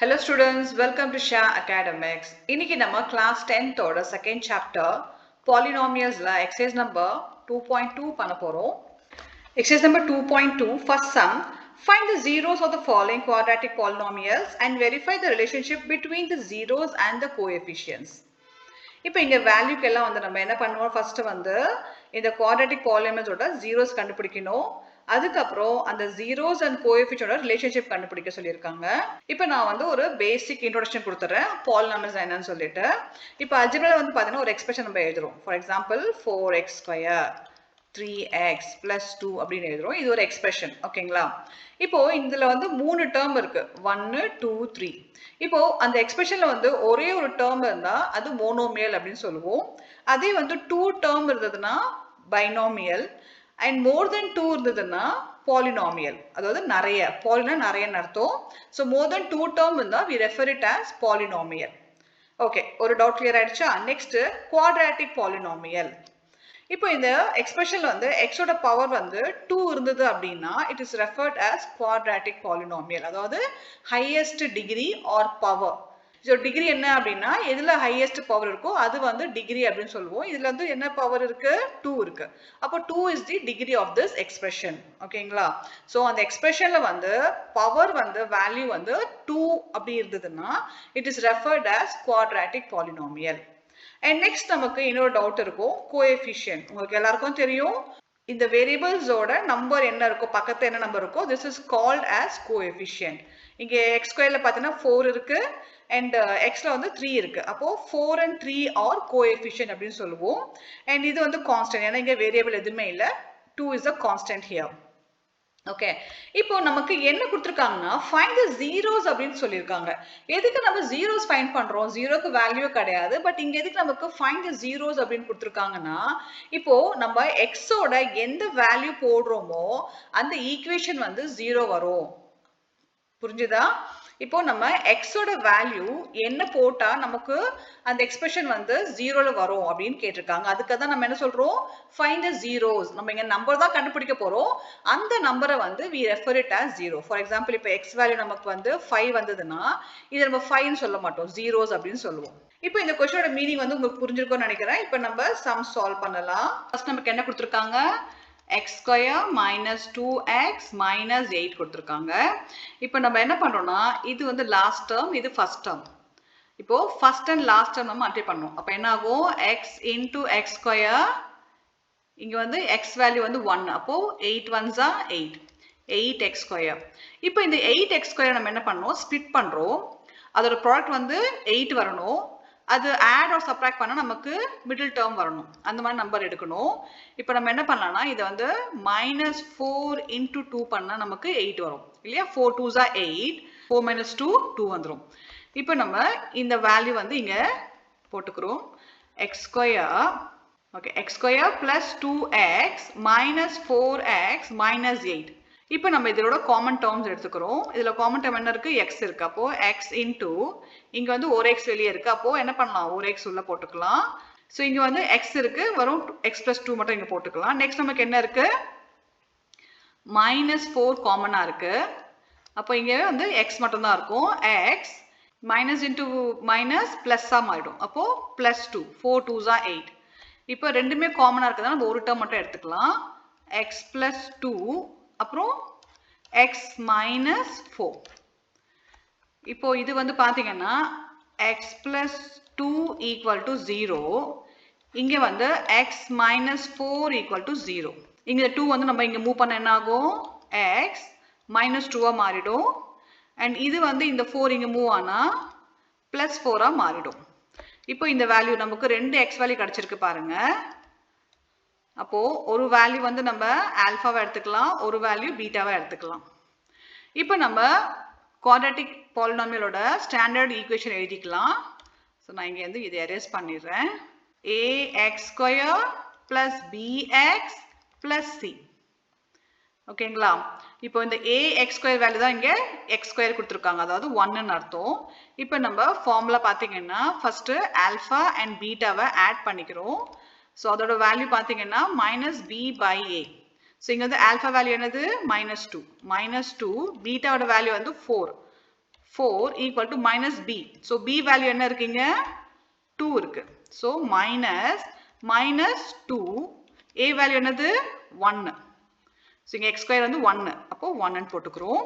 Hello students, welcome to Shah Academics. இன்னைக்கு நம்ம class 10th ஓட second chapter polynomialsல exercise number 2.2 பண்ண போறோம். Exercise number 2.2 first sum. Find the zeros of the following quadratic polynomials and verify the relationship between the zeros and the coefficients. இப்போ இங்க வேல்யூக்கு எல்லாம் வந்து நம்ம என்ன பண்ணுவோம், ஃபர்ஸ்ட் வந்து இந்த குவாட்ராட்டிக் பாலினாமியல்ஸோட ஜீரோஸ் கண்டுபிடிக்கணும். அதுக்கப்புறம் அந்த ஜீரோஸ் அண்ட் கோஎஃபிஷியன்டோட ரிலேஷன்ஷிப் கண்டுபிடிக்க சொல்லியிருக்காங்க. இப்போ நான் வந்து ஒரு பேசிக் இன்ட்ரோடக்ஷன் கொடுத்துறேன் பாலினாமியல்ஸ் என்னன்னு சொல்லிட்டு. இப்போ அல்ஜிப்ரால வந்து பார்த்தீங்கன்னா ஒரு எக்ஸ்பிரஷன் நம்ம எழுதுறோம். For example 4x² 3x plus 2 அப்படின்னு எழுதுறோம். இது ஒரு எக்ஸ்பிரஷன், ஓகேங்களா? இப்போ இதுல வந்து 3 டேர்ம் இருக்கு, 1 2 3. இப்போ அந்த எக்ஸ்பிரஷன்ல வந்து ஒரே ஒரு டேர்ம் இருந்தா அது மோனோமியல் அப்படின்னு சொல்லுவோம். அதே வந்து 2 டேர்ம் இருந்ததுன்னா பைனாமியல், அண்ட் மோர் தென் 2 இருந்ததுன்னா பாலினாமியல். அதாவது நிறைய, பாலினா நிறையன்னு அர்த்தம். ஸோ மோர் தென் 2 டேர்ம் இருந்தா we refer it as polynomial. Okay, ஒரு டவுட் கிளியர் ஆயிடுச்சா? Next quadratic polynomial. இப்போ இந்த எக்ஸ்பிரஷன்ல வந்து எக்ஸோட பவர் வந்து 2 இருந்தது அப்படின்னா it is referred as quadratic polynomial. அதாவது highest degree or power. So degree என்ன அப்படின்னா எதுல ஹையஸ்ட் பவர் இருக்கோ அது வந்து டிகிரி அப்படின்னு சொல்லுவோம். இதுல வந்து என்ன பவர் இருக்கு? 2 இருக்கு. அப்போ 2 is the degree of this expression, ஓகேங்களா? ஸோ அந்த எக்ஸ்பிரஷன்ல வந்து பவர் வந்து வேல்யூ வந்து 2 அப்படி இருந்ததுன்னா it is referred as quadratic polynomial. And next நமக்கு இன்னொரு டவுட் இருக்கும், கோஎஃபிஷியன்ட். உங்களுக்கு எல்லாருக்கும் தெரியும் இந்த வேரியபிள்ஸோட நம்பர் என்ன இருக்கோ, பக்கத்துல என்ன நம்பர் இருக்கோ, this is called as coefficient. இங்க x²ல பார்த்தீங்கன்னா 4 இருக்கு and xல வந்து 3 இருக்கு. அப்போ 4 and 3 are coefficient அப்படின்னு சொல்லுவோம். and இது வந்து கான்ஸ்டன்ட், ஏன்னா இங்க வேரியபிள் எதுவுமே இல்ல. 2 is a constant here. Okay, இப்போ நமக்கு என்ன கொடுத்துருக்காங்கன்னா ஃபைண்ட் தி ஜீரோஸ் அப்படின்னு சொல்லியிருக்காங்க. எதுக்கு நம்ம ஜீரோஸ் ஃபைண்ட் பண்றோம்? ஜீரோக்கு வேல்யூ கிடையாது. பட் இங்க எதுக்கு நமக்கு ஃபைண்ட் தி ஜீரோஸ் அப்படின்னு கொடுத்துருக்காங்கன்னா, இப்போ நம்ம எக்ஸோட எந்த வேல்யூ போடுறோமோ அந்த ஈக்குவேஷன் வந்து ஜீரோ வரும். புரிஞ்சுதா? இப்போ நம்ம எக்ஸோட வேல்யூ என்ன போட்டா நமக்கு அந்த எக்ஸ்பிரஷன் வந்து ஜீரோல வரும் அப்படின்னு கேட்டிருக்காங்க. அதுக்காக தான் நம்ம என்ன சொல்றோம், ஃபைண்ட் தி ஜீரோஸ். நம்ம இங்க நம்பர் தான் கண்டுபிடிக்க போறோம். அந்த நம்பரை வந்து we refer it as zero. For example இப்போ எக்ஸ் வேல்யூ நமக்கு வந்து 5 வந்ததுன்னா இது நம்ம 5ன்னு சொல்ல மாட்டோம், ஜீரோஸ் அப்படின்னு சொல்லுவோம். இப்போ இந்த கொஸ்டினோட மீனிங் வந்து உங்களுக்கு புரிஞ்சிருக்கும்னு நினைக்கிறேன். இப்போ நம்ம சம் சால்வ் பண்ணலாம். ஃபர்ஸ்ட் நமக்கு என்ன கொடுத்துருக்காங்க, x² minus 2x minus 8 கொடுத்துருக்காங்க. இப்போ நம்ம என்ன பண்றோம்னா இது வந்து லாஸ்ட் டேர்ம், இது ஃபர்ஸ்ட் டேர்ம். இப்போ ஃபர்ஸ்ட் அண்ட் லாஸ்ட் டேர்ம் நம்ம மல்டிப்ளை பண்ணோம். அப்போ என்ன ஆகும், x into x², இங்க வந்து x வேல்யூ வந்து 1. அப்போ 8 1s are 8, 8x². இப்போ இந்த 8x² நம்ம என்ன பண்ணோம், ஸ்ப்ளிட் பண்றோம். அதோட ப்ராடக்ட் வந்து 8 வரணும். அது ஆட் ஆர் சப்ராக்ட் பண்ணா நமக்கு மிடில் டேர்ம் வரணும். அந்த மாதிரி நம்பர் எடுக்கணும். இப்போ நம்ம என்ன பண்ணலாம்னா இதை வந்து -4 into 2 பண்ணா நமக்கு 8 வரும் இல்லையா? 4 2s are 8, 4 minus 2 2 வந்துரும். இப்போ நம்ம இந்த வேல்யூ வந்து இங்க போட்டுக்கிறோம். x², okay, x² plus 2x minus 4x minus 8. இப்போ நம்ம இதோட காமன் டேர்ம்ஸ் எடுத்துக்கிறோம். இதுல காமன் டேர்ம் என்ன இருக்கு, x இருக்கு. அப்போ x into இங்க வந்து ஒரு x வெளியே இருக்கு. அப்போ என்ன பண்ணலாம், ஒரு x உள்ள போட்டுக்கலாம். ஸோ இங்க வந்து x இருக்கு, வரும் x plus 2 மட்டும் இங்க போட்டுக்கலாம். நெக்ஸ்ட் நமக்கு என்ன இருக்கு, -4 காமனா இருக்கு. அப்போ இங்க வந்து x மட்டும் தான் இருக்கும். x minus into minus plus மாறிடும். அப்போ +2, 4 2s are 8. இப்போ ரெண்டுமே காமனா இருக்குதா, நம்ம ஒரு டேர்ம் மட்டும் எடுத்துக்கலாம். x plus 2 அப்புறம் x minus 4. இப்போ இது வந்து பாத்தீங்கன்னா x plus 2 equal to 0. இங்க வந்து x minus 4 equal to 0. இங்க 2 வந்து நம்ம இங்க மூவ் பண்ண என்ன ஆகும், x minus 2 மாறிடும். and இது வந்து இந்த 4 இங்க மூவ் ஆனா +4 மாறிடும். இப்போ இந்த வேல்யூ நமக்கு ரெண்டு x வேல்யூ கிடைச்சிருக்கு பாருங்க. அப்போ ஒரு வேல்யூ வந்து நம்ம ஆல்பாவை எடுத்துக்கலாம், ஒரு வேல்யூ பீட்டாவை எடுத்துக்கலாம். இப்போ நம்ம குவாட்ராட்டிக் பாலினாமியலோட ஸ்டாண்டர்ட் ஈக்குவேஷன் எழுதிக்கலாம். ஸோ நான் இங்கே வந்து இதை எரேஸ் பண்ணிடுறேன். ax² plus bx plus c. ஓகேங்களா? இப்போ இந்த ax² வேல்யூ தான் இங்கே x² கொடுத்துருக்காங்க, அதாவது 1ன்னு அர்த்தம். இப்போ நம்ம ஃபார்முலா பார்த்தீங்கன்னா ஃபர்ஸ்ட் ஆல்பா அண்ட் பீட்டாவை ஆட் பண்ணிக்கிறோம். ஸோ அதோட வேல்யூ பார்த்தீங்கன்னா -b/a. ஸோ இங்கே வந்து ஆல்ஃபா வேல்யூ என்னது, -2, பீட்டாவோட வேல்யூ வந்து 4, 4 equal to minus b. So b value என்ன இருக்குங்க 2 இருக்கு. So minus 2 a value என்னது 1. So இங்க x square வந்து 1. அப்போ 1 ன்னு போட்டுக்கிறோம்.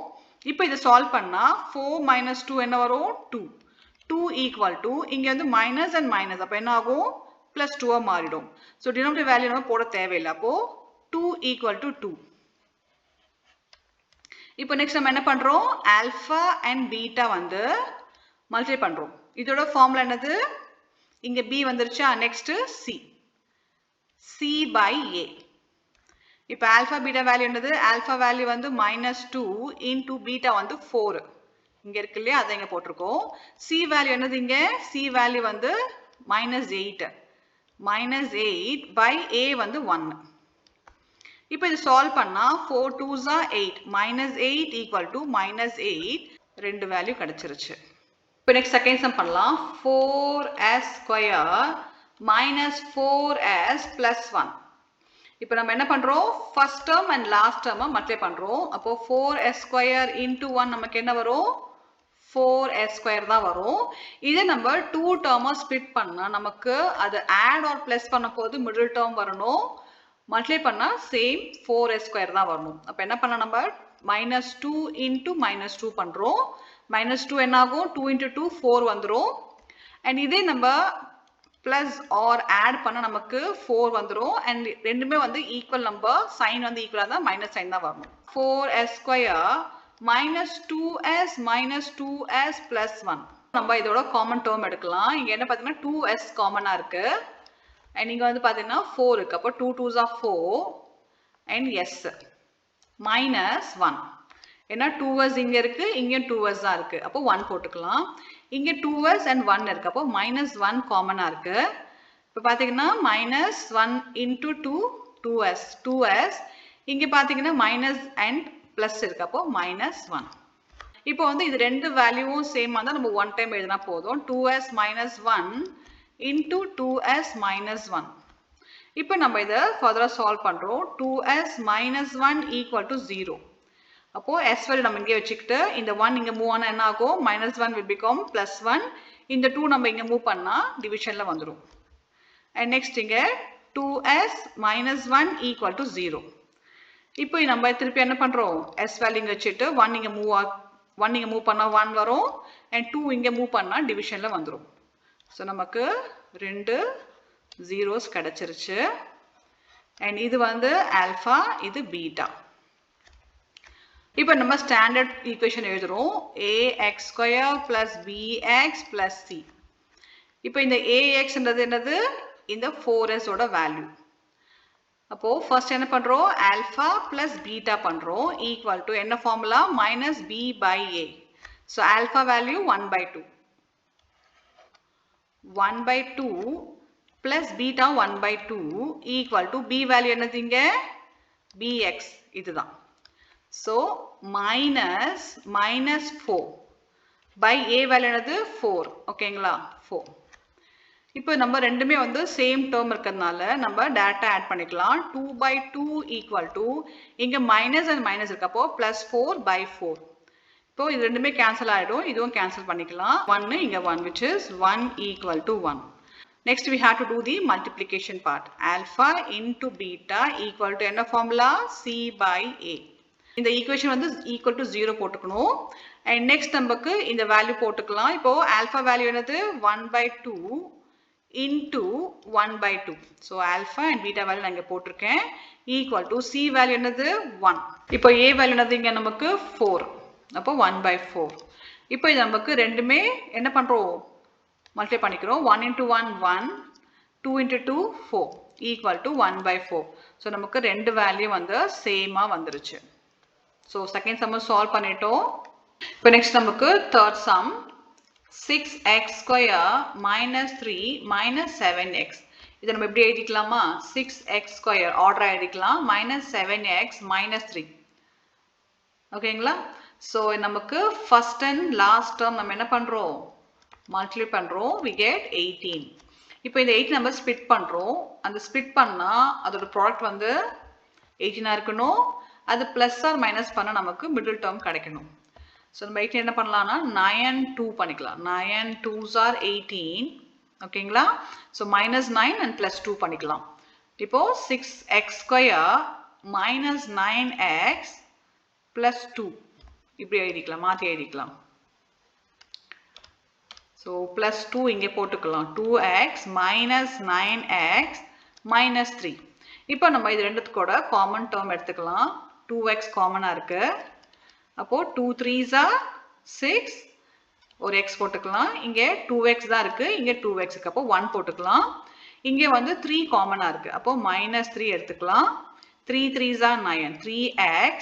இப்போ இதை சால்வ் பண்ணா 4 minus 2 என்ன வரும் 2. 2 equal to இங்க வந்து minus and minus அப்போ என்ன ஆகும் plus 2 மாறிடும். So denominator value நம்ம போட தேவையில்லை. அப்போ 2 equal to 2. இப்போ நெக்ஸ்ட் நம்ம என்ன பண்றோம் ஆல்பா அண்ட் பீட்டா வந்து மல்டிப்ளை பண்றோம். இதோட ஃபார்முலா என்னது இங்க b வந்துருச்சா நெக்ஸ்ட் c by a. இப்போ ஆல்பா பீட்டா வேல்யூ என்னது ஆல்பா வேல்யூ வந்து -2 into பீட்டா வந்து 4 இங்க இருக்கு இல்லையா அதை இங்க போட்டுருக்கோம். c வேல்யூ என்னது இங்க c வேல்யூ வந்து -8 by a வந்து 1. இப்போ இது சால்வ் பண்ணா 4 2s are 8 -8 equal to -8 ரெண்டு வேல்யூ கிடைச்சிருச்சு. இப்போ நெக்ஸ்ட் செகண்ட் சம் பண்ணலாம் 4s square minus 4s plus 1. இப்போ நம்ம என்ன பண்றோம் ஃபர்ஸ்ட் டேர்ம் அண்ட் லாஸ்ட் டேர்மை மல்டிப்ளை பண்றோம். அப்போ 4s square into 1 நமக்கு என்ன வரும் 4s square தான் வரும். இதை நம்ம 2 டேர்மை ஸ்ப்ளிட் பண்ணா நமக்கு அது ஆட் ஆர் பிளஸ் பண்ண போது மிடில் டேர்ம் வரணும். மல்டிப்ளை பண்ணா சேம் 4s square தான் வரணும். அப்ப என்ன பண்ணலாம் நம்ம -2 into -2 பண்றோம். -2 என்ன ஆகும் 2 into 2 4 வந்துரும். and இதே நம்ம பிளஸ் ஆர் ஆட் பண்ணா நமக்கு 4 வந்துரும். and ரெண்டுமே வந்து ஈக்குவல் நம்பர் சைன் வந்து ஈக்குவலா தான் மைனஸ் சைன் தான் வரணும். 4s square -2s plus 1. நம்ம இதோட காமன் டேர்ம் எடுக்கலாம். இங்க என்ன பாத்தீங்கன்னா 2s காமனா இருக்கு. and இங்க வந்து பாத்தீங்கன்னா 4 இருக்கு. அப்போ 2 2s are 4 and s minus 1. ஏன்னா 2s இங்க இருக்கு இங்க 2s தான் இருக்கு. அப்போ 1 போட்டுக்கலாம். இங்க 2s and 1 இருக்கு. அப்போ -1 காமனா இருக்கு. இப்போ பாத்தீங்கன்னா -1 into 2s இங்க பாத்தீங்கன்னா மைனஸ் and பிளஸ் இருக்கு. அப்போ -1. இப்போ வந்து இது ரெண்டு வேல்யூவும் சேமா தான் நம்ம ஒன் டைம் எழுதினா போதும். 2s minus 1 into 2s minus 1. இப்போ நம்ம இதை ஃபர்தரா சால்வ் பண்றோம். 2s minus 1 equal to 0. அப்போ s வேல்யூ நம்ம இங்கே வச்சுக்கிட்டு இந்த 1 இங்க மூவ் ஆனா என்ன ஆகும் -1 will become +1. இந்த 2 நம்ம இங்க மூவ் பண்ணா டிவிஷன்ல வந்துரும். and next இங்க 2s minus 1 equal to 0. இப்போ நம்ம திருப்பி என்ன பண்றோம் s வேல்யூ இங்க வச்சிட்டு 1 இங்க மூவ் பண்ணா 1 வரும் and 2 இங்க மூவ் பண்ணா டிவிஷன்ல வந்துரும். So நமக்கு ரெண்டு zeros கிடைச்சிருச்சு. and இது வந்து alpha இது beta. இப்போ நம்ம ஸ்டாண்டர்ட் ஈக்குவேஷன் எழுதுறோம். ax square plus bx plus c. இப்போ இந்த ax ன்றது என்னது இந்த 4s ஓட வேல்யூ. அப்போ ஃபர்ஸ்ட் என்ன பண்றோம் alpha plus beta பண்றோம் equal to என்ன formula -b by a. So alpha value 1/2. 1/2 plus beta 1/2 equal to b value என்னது இங்க bx இதுதான். So -4 by a value என்னது 4. ஓகேங்களா 4. இப்போ நம்ம ரெண்டுமே வந்து சேம் டேர்ம் இருக்கிறதுனால நம்ம டைரக்டா ஆட் பண்ணிக்கலாம். 2/2 equal to இங்க மைனஸ் and மைனஸ் இருக்கு. அப்போ +4/4. இப்போ இது ரெண்டுமே கேன்சல் ஆயிடும். இதுவும் கேன்சல் பண்ணிக்கலாம். 1 இங்க 1 which is 1 equal to 1. Next we have to do the multiplication part. Alpha into beta equal to என்ன formula c by a. இந்த ஈக்குவேஷன் வந்து equal to 0 போட்டுக்கணும். and next நமக்கு இந்த வேல்யூ போட்டுக்கலாம். இப்போ alpha வேல்யூ என்னது 1/2 into 1/2. So alpha and beta value நான் இங்க போட்டிருக்கேன் equal to c வேல்யூ என்னது 1. இப்போ a வேல்யூ என்னது இங்க நமக்கு 4. அப்போ 1/4. இப்போ இது நமக்கு ரெண்டுமே என்ன பண்றோம் மல்டிப்ளை பண்ணிக்கிறோம். 1 into 1 1 2 into 2 4 equal to 1/4. So நமக்கு ரெண்டு வேல்யூ வந்து சேமா வந்துருச்சு. So செகண்ட் சம் சால்வ் பண்ணிட்டோம். இப்போ நெக்ஸ்ட் நமக்கு third sum 6x square minus 3 minus 7x. இதை நம்ம எப்படி எழுதிக்கலாமா 6x square ஆர்டரா எழுதிக்கலாம் -7x -3. ஓகேங்களா. ஸோ நமக்கு ஃபர்ஸ்ட் அண்ட் லாஸ்ட் டேர்ம் நம்ம என்ன பண்றோம் மல்டிப்ளை பண்றோம் we get 18. இப்போ இந்த 8 நம்ம ஸ்ப்ளிட் பண்றோம். அந்த ஸ்ப்ளிட் பண்ணா அதோட ப்ராடக்ட் வந்து 18 இருக்கணும். அது பிளஸ் ஆர் மைனஸ் பண்ணா நமக்கு மிடில் டேர்ம் கிடைக்கணும். ஸோ நம்ம 18 என்ன பண்ணலாம்னா 9 2 பண்ணிக்கலாம். 9 2s are 18. ஓகேங்களா? ஸோ -9 and +2 பண்ணிக்கலாம். இப்போ 6x square minus 9x plus 2 இப்படி எழுதிக்கலாம், மாற்றி எழுதிக்கலாம். ஸோ ப்ளஸ் 2 இங்கே போட்டுக்கலாம். 2x minus 9x minus 3. இப்போ நம்ம இது ரெண்டுத்துக்கூட காமன் டேர்ம் எடுத்துக்கலாம். 2x காமனாக இருக்கு. அப்போ 2 3s are 6. ஒரு x போட்டுக்கலாம். இங்கே 2x தான் இருக்கு. இங்கே 2x இருக்கு. அப்போ 1 போட்டுக்கலாம். இங்கே வந்து 3 காமனாக இருக்கு. அப்போ -3 எடுத்துக்கலாம். 3 3s are 9. 3x.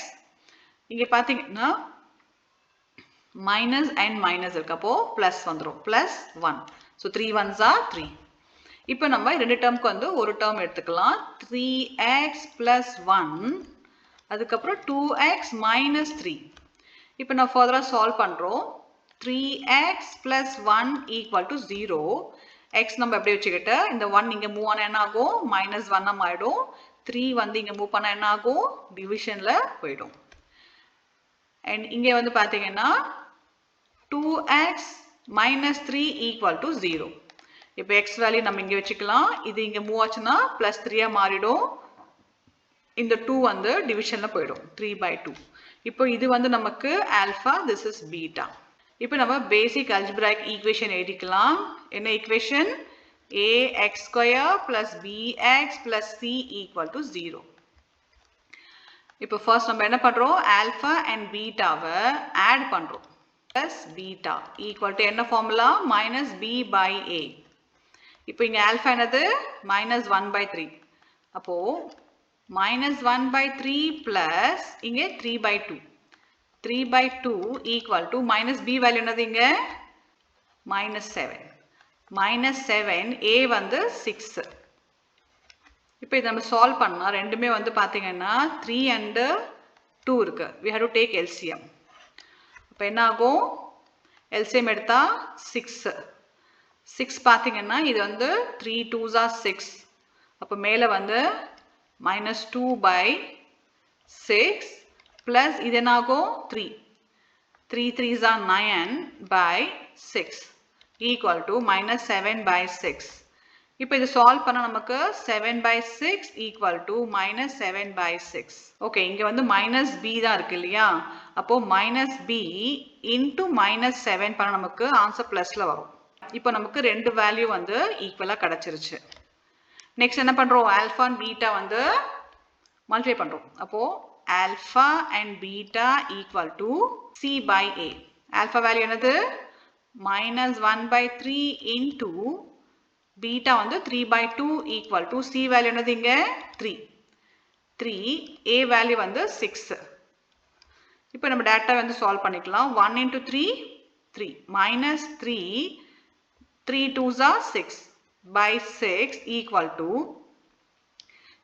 இங்கே பார்த்தீங்கன்னா மைனஸ் அண்ட் மைனஸ் இருக்கு. அப்போ பிளஸ் வந்துடும். பிளஸ் 1. So 3 1s are 3. இப்போ நம்ம ரெண்டு டேர்முக்கு வந்து ஒரு டேர்ம் எடுத்துக்கலாம். 3x plus 1. அதுக்கப்புறம் 2x minus 3. இப்போ நான் ஃபர்தராக சால்வ் பண்ணுறோம். 3x plus 1 equal to 0. x நம்ம எப்படி வச்சுக்கிட்டு இந்த 1 இங்கே மூவ் ஆனால் என்ன ஆகும்? -1 ஆகிடும். 3 வந்து இங்கே மூவ் பண்ணால் என்ன ஆகும்? டிவிஷனில் போயிடும். அண்ட் இங்கே வந்து பார்த்தீங்கன்னா 2x minus 3 equal to 0. இப்போ x வேல்யூ நம்ம இங்கே வச்சுக்கலாம். இது இங்கே மூவ் ஆச்சுன்னா +3 மாறிடும். இந்த 2 வந்து டிவிஷனில் போயிடும். 3/2. இப்போ இது வந்து நமக்கு ஆல்ஃபா, திஸ் இஸ் பீட்டா. இப்போ நம்ம பேசிக் அல்ஜிப்ராயிக் ஈக்குவேஷன் எழுதிக்கலாம். என்ன equation? ax square plus bx plus c equal to 0. இப்போ ஃபர்ஸ்ட் நம்ம என்ன பண்ணுறோம்? ஆல்ஃபா அண்ட் பீட்டாவை ஆட் பண்ணுறோம். ப்ளஸ் பீட்டா ஈக்குவல் டு என்ன ஃபார்முலா? -b/a. இப்போ இங்கே ஆல்ஃபா என்னது? -1/3. அப்போது -1/3 ப்ளஸ் இங்கே 3/2. 3/2 ஈக்குவல் டு -b வேல்யூ என்னது இங்கே? -7. -7 a வந்து 6. இப்போ இதை நம்ம சால்வ் பண்ணால் ரெண்டுமே வந்து பார்த்தீங்கன்னா 3 and 2 இருக்கு. we have to take LCM. இப்போ என்ன ஆகும்? LCM எடுத்தால் 6. 6 பார்த்தீங்கன்னா இது வந்து 3 2s are 6. அப்போ மேலே வந்து -2/6 ப்ளஸ் இது என்ன ஆகும்? 3. 3 3s are 9/6 ஈக்குவல் டு -7/6. இப்போ இது சால்வ் பண்ணால் நமக்கு 7/6 ஈக்குவல் டு -7/6. ஓகே, இங்கே வந்து -b தான் இருக்கு இல்லையா? அப்போ -b இன்ட்டு -7 பண்ண நமக்கு ஆன்சர் ப்ளஸில் வரும். இப்போ நமக்கு ரெண்டு வேல்யூ வந்து ஈக்குவலாக கிடச்சிருச்சு. நெக்ஸ்ட் என்ன பண்ணுறோம்? ஆல்ஃபா அண்ட் பீட்டா வந்து மல்டிப்ளை பண்ணுறோம். அப்போது alpha and beta equal to c/a. Alpha value என்னது? -1/3 இன்ட்டு பீட்டா வந்து 3/2 ஈக்குவல் டு c வேல்யூ என்னது இங்கே? 3. 3 a வேல்யூ வந்து 6. இப்போ நம்ம டேட்டா வந்து சால்வ் பண்ணிக்கலாம். 1 into 3 3 -3 3 2s are 6/6 equal to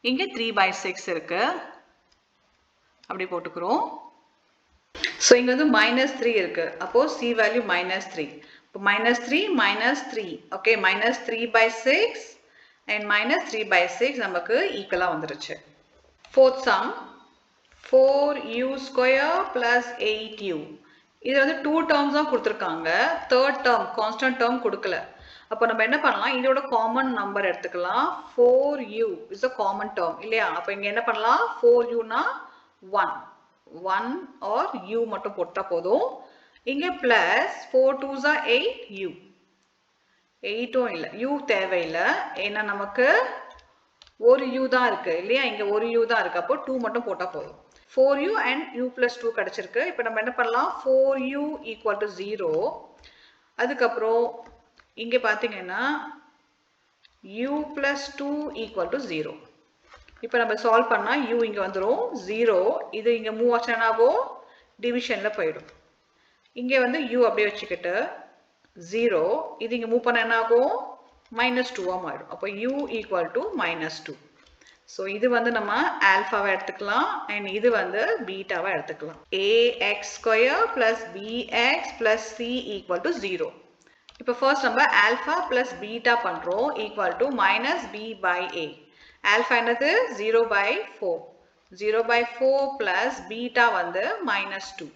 இங்கே 3/6 இருக்கு. அப்படி போட்டுக்கிறோம். ஸோ இங்கே வந்து -3 இருக்கு. அப்போ c வேல்யூ -3. இப்போ -3 -3. ஓகே, -3/6 and -3/6 நமக்கு ஈக்குவலாக வந்துருச்சு. Fourth some 4u square plus 8u. இது வந்து 2 டேர்ம்ஸ் தான் கொடுத்துருக்காங்க. தேர்ட் டேர்ம் கான்ஸ்டன்ட் டேர்ம் கொடுக்கல. அப்போ நம்ம என்ன பண்ணலாம்? இதோட காமன் நம்பர் எடுத்துக்கலாம். 4u is a common term இல்லையா? அப்போ இங்கே என்ன பண்ணலாம்? 4uனா 1 or u மட்டும் போட்டால் போதும். இங்கே ப்ளஸ் 4 2s are 8u. 8ம் இல்லை, u தேவையில்லை. ஏன்னா நமக்கு ஒரு u தான் இருக்கு இல்லையா? இங்கே ஒரு u தான் இருக்கு. அப்போ 2 மட்டும் போட்டால் போதும். 4u and u plus 2 கிடச்சிருக்கு. இப்போ நம்ம என்ன பண்ணலாம்? 4u equal to 0. அதுக்கப்புறம் இங்கே பார்த்தீங்கன்னா u plus 2 equal to 0. இப்போ நம்ம சால்வ் பண்ணால் u இங்கே வந்துடும் 0. இது இங்கே மூவ் ஆச்சுனாவோ டிவிஷனில் போயிடும். இங்கே வந்து u அப்படியே வச்சுக்கிட்டு 0. இது இங்கே மூவ் பண்ண என்ன ஆகும்? -2 ஆகிடும். அப்போ u equal to -2. ஸோ இது வந்து நம்ம ஆல்ஃபாவை எடுத்துக்கலாம் அண்ட் இது வந்து பீட்டாவை எடுத்துக்கலாம். ax square plus bx plus c equal to 0. இப்போ ஃபர்ஸ்ட் நம்ம ஆல்ஃபா ப்ளஸ் பீட்டா பண்ணுறோம் ஈக்குவல் டு -b/a. ஆல்ஃபா என்னது? 0/4. 0/4 ப்ளஸ் பீட்டா வந்து -2.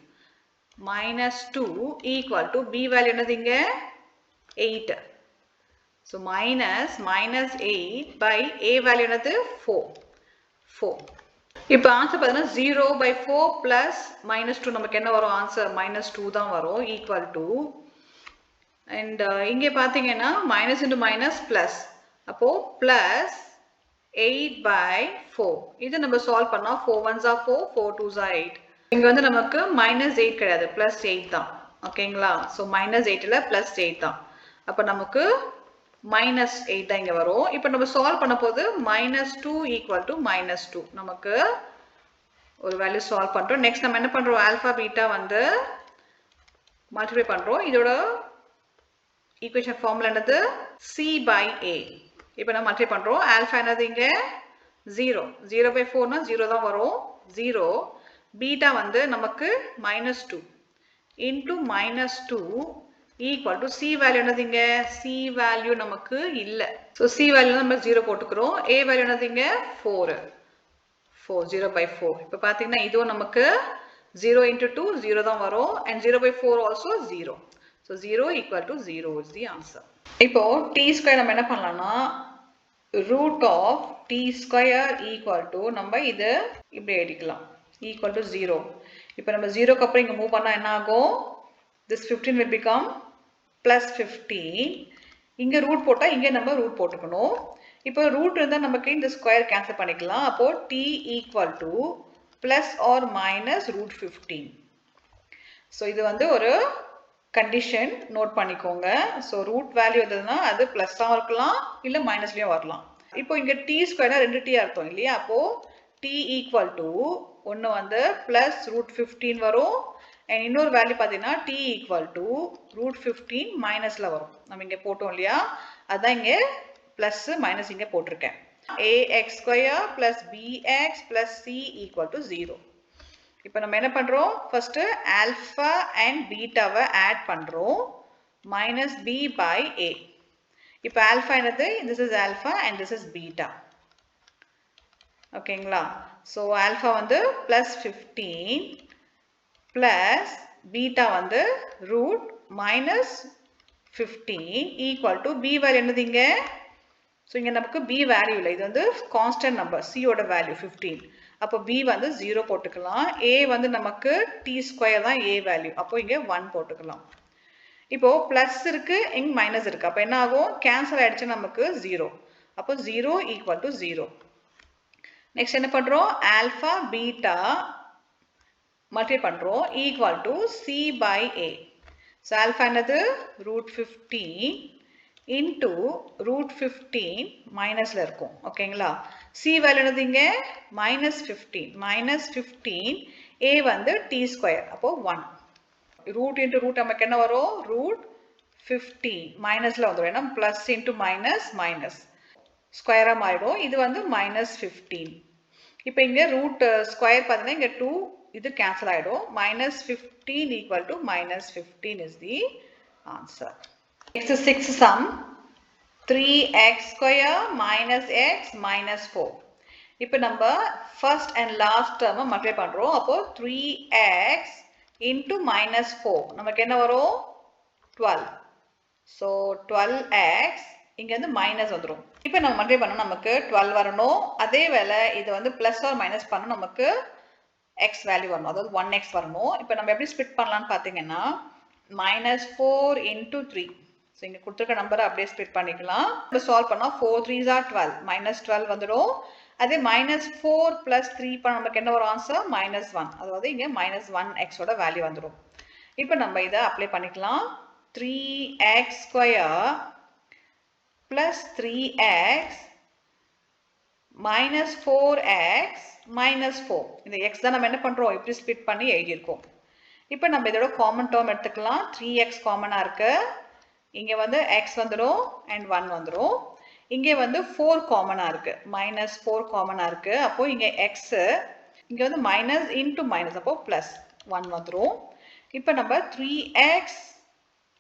minus 2 equal to b value என்னது இங்க 8. So minus 8 by a value என்னது 4. இப்போ ஆன்சர் பார்த்தீங்கன்னா 0 by 4 plus minus 2 நமக்கு என்ன வரும் ஆன்சர் minus 2 தான் வரும் equal to and இங்கே பார்த்தீங்கன்னா minus into minus plus அப்போ plus 8 by 4 இது நம்ம சால்வ் பண்ணா 4 1s are 4 4 2s are 8 இங்க வந்து நமக்கு minus 8 கிடையாது plus 8 தான் ஓகேங்களா so minus 8 இல்ல plus 8 தான் அப்ப நமக்கு minus 8 தான் இங்க வரும் இப்போ நம்ம சால்வ் பண்ண போது minus 2 equal to minus 2 நமக்கு ஒரு வேல்யூ சால்வ் பண்றோம் நெக்ஸ்ட் நம்ம என்ன பண்றோம் ஆல்பா பீட்டா வந்து மல்டிப்ளை பண்றோம் இதோட ஈக்குவேஷன் ஃபார்முலா என்னது c by a இப்போ நம்ம மல்டிப்ளை பண்றோம் ஆல்பா என்னது இங்க 0 0 by 4 னா 0 தான் வரும் 0 பீட்டா வந்து நமக்கு -2 into -2 equal to c value என்னது இங்க c value நமக்கு இல்ல so c value நம்ம 0 போட்டுக்கிறோம் a value என்னது இங்க 4 0 by 4 இப்போ பாத்தீங்கன்னா இதுவும் நமக்கு 0 into 2 0 தான் வரும் and 0 by 4 also 0 so 0 equal to 0 is the answer இப்போ t square நம்ம என்ன பண்ணலாம்னா root of t square equal to நம்ம இது இப்படி எழுதிக்கலாம் equal to 0 இப்போ நம்ம 0 க்கு அப்புறம் இங்க மூவ் பண்ணா என்ன ஆகும் this 15 will become plus 15 இங்க ரூட் போட்டா இங்க நம்ம ரூட் போட்டுக்கணும் இப்போ ரூட் இருந்தா நமக்கு இந்த ஸ்கொயர் கேன்சல் பண்ணிக்கலாம் அப்போ t equal to plus or minus root 15 so இது வந்து ஒரு கண்டிஷன் நோட் பண்ணிக்கோங்க so ரூட் வேல்யூ எதுனா அது பிளஸ் ஆ இருக்கலாம் இல்ல மைனஸ்லயும் வரலாம் இப்போ இங்க t ஸ்கொயர்னா 2t அர்த்தம் இல்லையா அப்போ t equal to ஒன்னு வந்து plus root 15 வரும் and இன்னொரு வேல்யூ பாத்தீங்கன்னா t equal to root 15 மைனஸ்ல வரும் நம்ம இங்க போட்டோம் இல்லையா அதான் இங்க பிளஸ் மைனஸ் இங்க போட்டிருக்கேன் ax square plus bx plus c equal to 0 இப்போ நம்ம என்ன பண்றோம் ஃபர்ஸ்ட் ஆல்பா and பீட்டாவை ஆட் பண்றோம் minus b by a இப்போ ஆல்பா என்னது this is alpha and this is beta ஓகேங்களா so ஆல்பா வந்து plus 15 plus beta வந்து root minus 15 equal to b value என்னது இங்க so இங்க நமக்கு b value இல்ல இது வந்து constant number c ஓட value 15 அப்போ b வந்து 0 போட்டுக்கலாம் a வந்து நமக்கு t ஸ்கொயர் தான் a value அப்போ இங்க 1 போட்டுக்கலாம் இப்போ plus இருக்கு இங்க மைனஸ் இருக்கு அப்போ என்ன ஆகும் கேன்சல் ஆயிடுச்சு நமக்கு 0 அப்போ 0 equal to 0 நெக்ஸ்ட் என்ன பண்றோம் ஆல்பா பீட்டா மல்டிப்ளை பண்றோம் equal to c by a so alpha என்னது root 15 into root 15 மைனஸ்ல இருக்கும் ஓகேங்களா c வேல்யூ என்னது இங்க -15 a வந்து t ஸ்கொயர் அப்போ 1 root into root நமக்கு என்ன வரும் root 15 மைனஸ்ல வந்துரும் ஏன்னா plus into minus ஸ்கொயரா மாறிடும் இது வந்து -15 இப்போ இங்க ரூட் ஸ்கொயர் பார்த்தீங்கன்னா இங்க 2 இது கேன்சல் ஆயிடும் -15 equal to -15 is the answer next sixth sum 3x square minus x minus 4 இப்போ நம்ம first and last term multiply பண்றோம் அப்போ 3x into -4 நமக்கு என்ன வரும் 12 so 12x இங்க வந்து மைனஸ் வந்துரும் இப்போ நம்ம மல்டிப்ளை பண்ணா நமக்கு 12 வரணும் அதே வேளை இது வந்து பிளஸ் ஆர் மைனஸ் பண்ணா நமக்கு x வேல்யூ வரணும் அதாவது 1x வரணும் இப்போ நம்ம எப்படி ஸ்ப்ளிட் பண்ணலாம்னு பாத்தீங்கன்னா -4 into 3 சோ இங்க கொடுத்திருக்க நம்பரை அப்படியே ஸ்ப்ளிட் பண்ணிக்கலாம் நம்ம சால்வ் பண்ணா 4 3s are 12 -12 வந்துரும் அதே -4 plus 3 பண்ணா நமக்கு என்ன வரும் ஆன்சர் -1 அதாவது இங்க -1x ஓட வேல்யூ வந்துரும் இப்போ நம்ம இத அப்ளை பண்ணிக்கலாம் 3x square plus 3x minus 4x minus 4 இந்த x தான் நம்ம என்ன பண்றோம் இப்படி ஸ்ப்ளிட் பண்ணி எழுதியிருக்கோம் இப்போ நம்ம இதோட காமன் டேர்ம் எடுத்துக்கலாம் 3x காமனா இருக்கு இங்க வந்து x வந்துரும் and 1 வந்துரும் இங்க வந்து 4 காமனா இருக்கு -4 காமனா இருக்கு அப்போ இங்க x இங்க வந்து minus into minus அப்போ plus 1 வந்துரும் இப்போ நம்ம 3x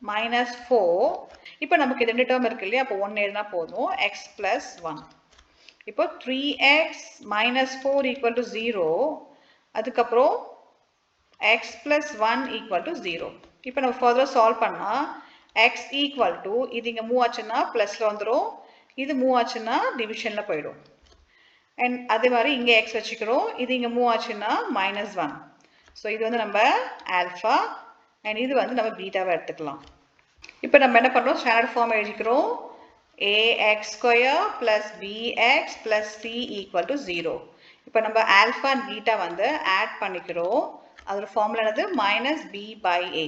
minus 4 இப்போ நமக்கு ரெண்டு டேர்ம் இருக்கு இல்லையா அப்போ 1 எழுதினா போதும் x plus 1 இப்போ 3x minus 4 equal to 0 அதுக்கப்புறம் x plus 1 equal to 0. இப்போ நம்ம further solve பண்ணா x equal to இது இங்க மூவ் ஆச்சுன்னா பிளஸ்ல வந்துரும், இது மூவ் ஆச்சுன்னா டிவிஷன்ல போயிடும். and அதே மாதிரி இங்க x வச்சுக்கிறோம், இது இங்க மூவ் ஆச்சுன்னா -1. ஸோ இது வந்து நம்ம ஆல்ஃபா and இது வந்து நம்ம பீட்டாவை எடுத்துக்கலாம். இப்போ நம்ம என்ன பண்ணுறோம், ஸ்டாண்டர்ட் ஃபார்ம் எழுதிக்கிறோம். ax square plus bx plus c equal to 0. இப்போ நம்ம ஆல்ஃபா and பீட்டா வந்து ஆட் பண்ணிக்கிறோம். அதோட ஃபார்முலா என்னது, minus b by a.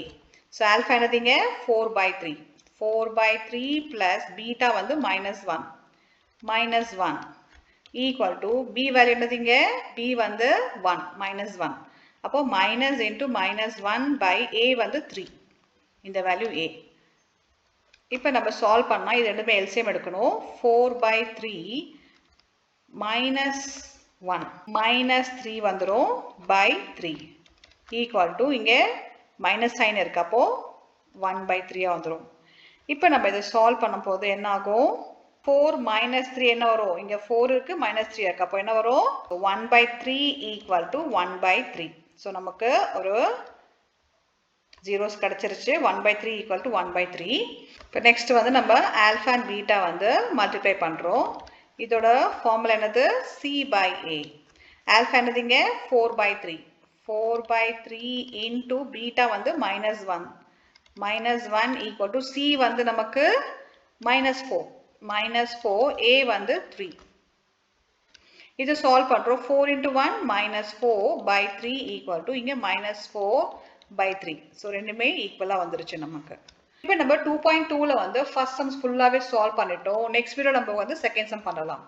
So alpha என்னதுங்க 4/3. 4/3 plus பீட்டா வந்து -1 ஈக்குவல் டு b வேல்யூ என்னதுங்க, b வந்து 1 -1. அப்போ மைனஸ் இன்ட்டு -1 by a வந்து 3. இந்த வேல்யூ a. இப்போ நம்ம சால்வ் பண்ணால் இது ரெண்டுமே எல்சிஎம் எடுக்கணும். 4/3 -1 -3 வந்துடும் by 3 ஈக்குவல் டு இங்கே மைனஸ் சைன் இருக்கு, அப்போ 1/3 வந்துடும். இப்போ நம்ம இதை சால்வ் பண்ணும் போது என்ன ஆகும், 4 -3 என்ன வரும், இங்கே 4 இருக்கு -3 இருக்கு, அப்போ என்ன வரும் 1/3 ஈக்குவல் டு 1/3. ஸோ நமக்கு ஒரு ஜீரோஸ் கிடச்சிருச்சு. 1/3 ஈக்குவல் டு 1/3. இப்போ நெக்ஸ்ட் வந்து நம்ம ஆல்ஃபா அண்ட் பீட்டா வந்து மல்டிப்ளை பண்ணுறோம். இதோட ஃபார்முலா என்னது, c by a. ஆல்ஃபா என்னதுங்க 4/3. 4/3 இன்ட்டு பீட்டா வந்து -1 ஈக்குவல் டு c வந்து நமக்கு -4 a வந்து 3. இது சால்வ் பண்ணுறோம். 4 into 1 -4/3 ஈக்குவல் டு இங்கே -4/3. ஸோ ரெண்டுமே ஈக்குவலாக வந்துருச்சு நமக்கு. இப்போ நம்ம 2.2ல வந்து ஃபர்ஸ்ட் சம்ஸ் ஃபுல்லாகவே சால்வ் பண்ணிட்டோம். நெக்ஸ்ட் வீடியோ நம்ம வந்து செகண்ட் சம் பண்ணலாம்.